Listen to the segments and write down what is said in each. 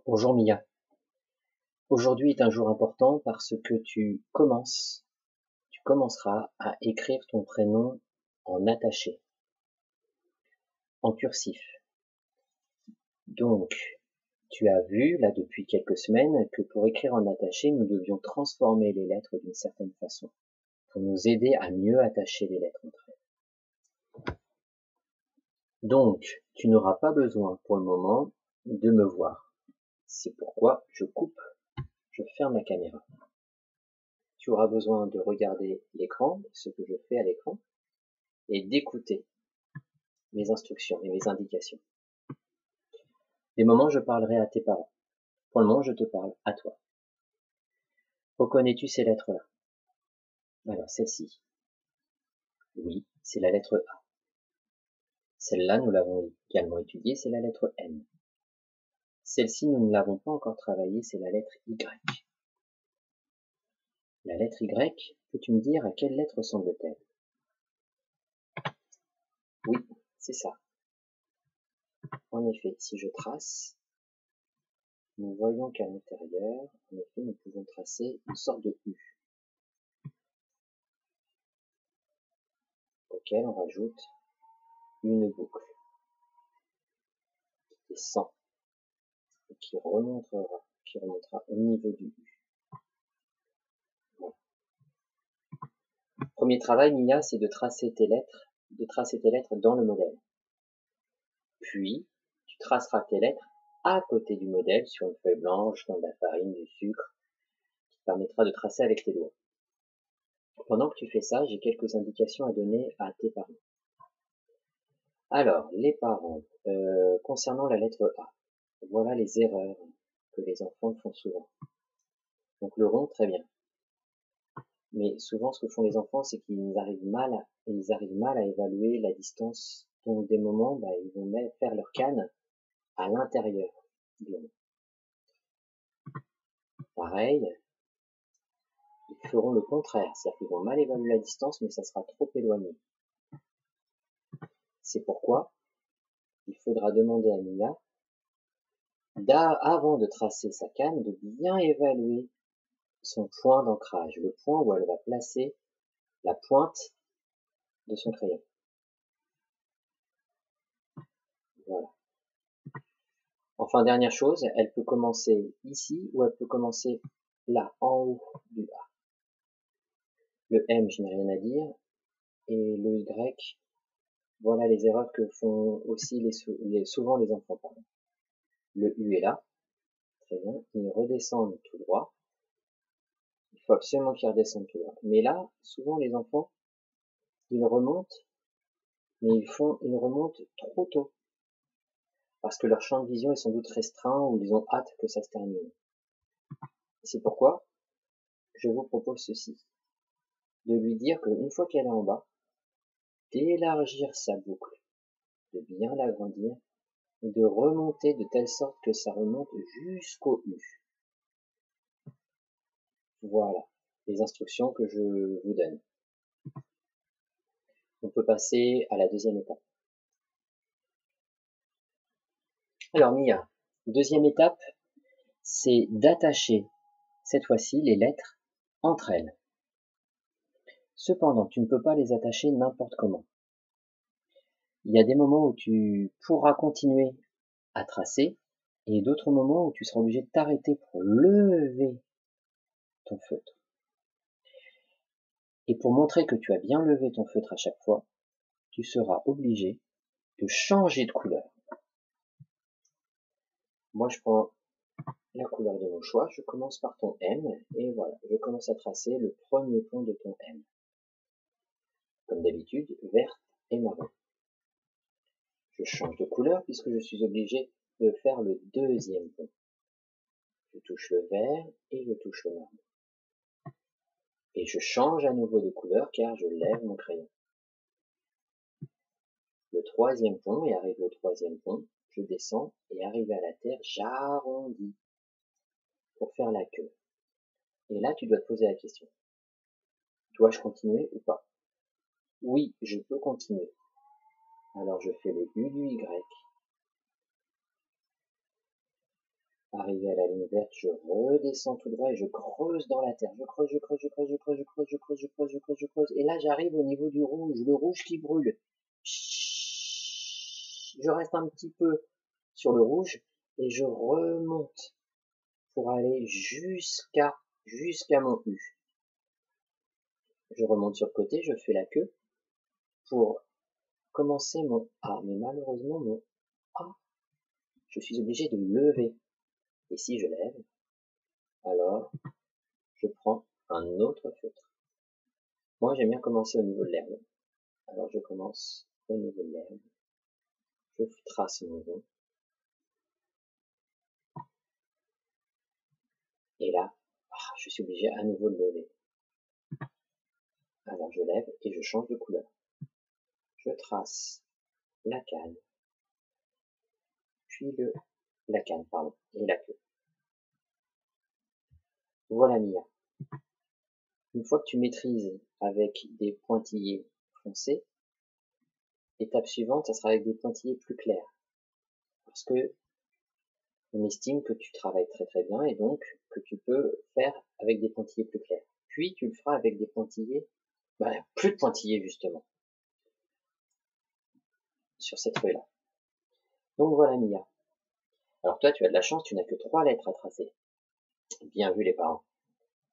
Bonjour Mia. Aujourd'hui est un jour important parce que tu commenceras à écrire ton prénom en attaché, en cursif. Donc, tu as vu, là, depuis quelques semaines, que pour écrire en attaché, nous devions transformer les lettres d'une certaine façon, pour nous aider à mieux attacher les lettres entre elles. Donc, tu n'auras pas besoin, pour le moment, de me voir. C'est pourquoi je ferme la caméra. Tu auras besoin de regarder l'écran, ce que je fais à l'écran, et d'écouter mes instructions et mes indications. Des moments, je parlerai à tes parents. Pour le moment, je te parle à toi. Reconnais-tu ces lettres-là? Alors, celle-ci. Oui, c'est la lettre A. Celle-là, nous l'avons également étudiée, c'est la lettre M. Celle-ci, nous ne l'avons pas encore travaillée, c'est la lettre Y. La lettre Y, peux-tu me dire à quelle lettre ressemble-t-elle? Oui, c'est ça. En effet, si je trace, nous voyons qu'à l'intérieur, en effet, nous pouvons tracer une sorte de U, auquel on rajoute une boucle qui descend et qui remontera au niveau du U. Voilà. Premier travail, Mia, c'est de tracer tes lettres dans le modèle. Puis, tu traceras tes lettres à côté du modèle sur une feuille blanche, dans de la farine, du sucre, qui te permettra de tracer avec tes doigts. Pendant que tu fais ça, j'ai quelques indications à donner à tes parents. Alors, les parents, concernant la lettre A, voilà les erreurs que les enfants font souvent. Donc le rond, très bien. Mais souvent, ce que font les enfants, c'est qu'ils arrivent mal à évaluer la distance. Donc des moments, ils vont faire leur canne à l'intérieur du rond. Pareil, ils feront le contraire, c'est-à-dire qu'ils vont mal évaluer la distance, mais ça sera trop éloigné. C'est pourquoi il faudra demander à Mia, avant de tracer sa canne, de bien évaluer son point d'ancrage, le point où elle va placer la pointe de son crayon. Voilà. Enfin, dernière chose, elle peut commencer ici ou elle peut commencer là, en haut du A. Le M, je n'ai rien à dire. Et le Y, voilà les erreurs que font aussi souvent les enfants. Pardon. Le U est là. Très bien. Ils redescendent tout droit. Il faut absolument qu'ils redescendent tout droit. Mais là, souvent les enfants, ils remontent, mais ils remontent trop tôt. Parce que leur champ de vision est sans doute restreint ou ils ont hâte que ça se termine. C'est pourquoi je vous propose ceci. De lui dire qu'une fois qu'elle est en bas, d'élargir sa boucle, de bien l'agrandir, et de remonter de telle sorte que ça remonte jusqu'au U. Voilà les instructions que je vous donne. On peut passer à la deuxième étape. Alors Mia, deuxième étape, c'est d'attacher cette fois-ci les lettres entre elles. Cependant, tu ne peux pas les attacher n'importe comment. Il y a des moments où tu pourras continuer à tracer et d'autres moments où tu seras obligé de t'arrêter pour lever ton feutre. Et pour montrer que tu as bien levé ton feutre à chaque fois, tu seras obligé de changer de couleur. Moi, je prends la couleur de mon choix, je commence par ton M, et voilà, je commence à tracer le premier pont de ton M. Comme d'habitude, verte et marron. Je change de couleur puisque je suis obligé de faire le deuxième pont. Je touche le vert et je touche le marron. Et je change à nouveau de couleur car je lève mon crayon. Le troisième pont, et arrivé au troisième pont, je descends et arrivé à la terre, j'arrondis pour faire la queue. Et là, tu dois te poser la question. Dois-je continuer ou pas? Oui, je peux continuer. Alors je fais le U du Y. Arrivé à la ligne verte, je redescends tout droit et je creuse dans la terre. Je creuse, je creuse, je creuse, je creuse, je creuse, je creuse, je creuse, je creuse, je creuse. Et là, j'arrive au niveau du rouge, le rouge qui brûle. Je reste un petit peu sur le rouge et je remonte pour aller jusqu'à mon U. Je remonte sur le côté, je fais la queue pour commencer mon A. Mais malheureusement, mon A, je suis obligé de lever. Et si je lève, alors je prends un autre feutre. Moi, j'aime bien commencer au niveau de l'herbe. Alors, je commence au niveau de l'herbe. Je trace mon rond. Et là, je suis obligé à nouveau de lever. Alors, je lève et je change de couleur. Je trace la canne, puis la canne, pardon, et la queue. Voilà Mia. Une fois que tu maîtrises avec des pointillés foncés, l'étape suivante, ça sera avec des pointillés plus clairs. Parce que on estime que tu travailles très très bien et donc que tu peux faire avec des pointillés plus clairs. Puis tu le feras avec des pointillés, plus de pointillés justement, sur cette feuille-là. Donc voilà Mia. Alors toi tu as de la chance, tu n'as que 3 lettres à tracer. Bien vu les parents.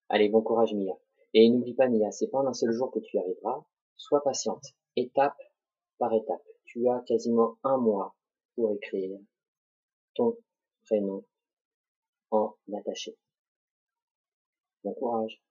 Allez, bon courage Mia. Et n'oublie pas Mia, c'est pas en un seul jour que tu y arriveras. Sois patiente, étape par étape. Tu as quasiment un mois pour écrire ton prénom en attaché. Bon courage.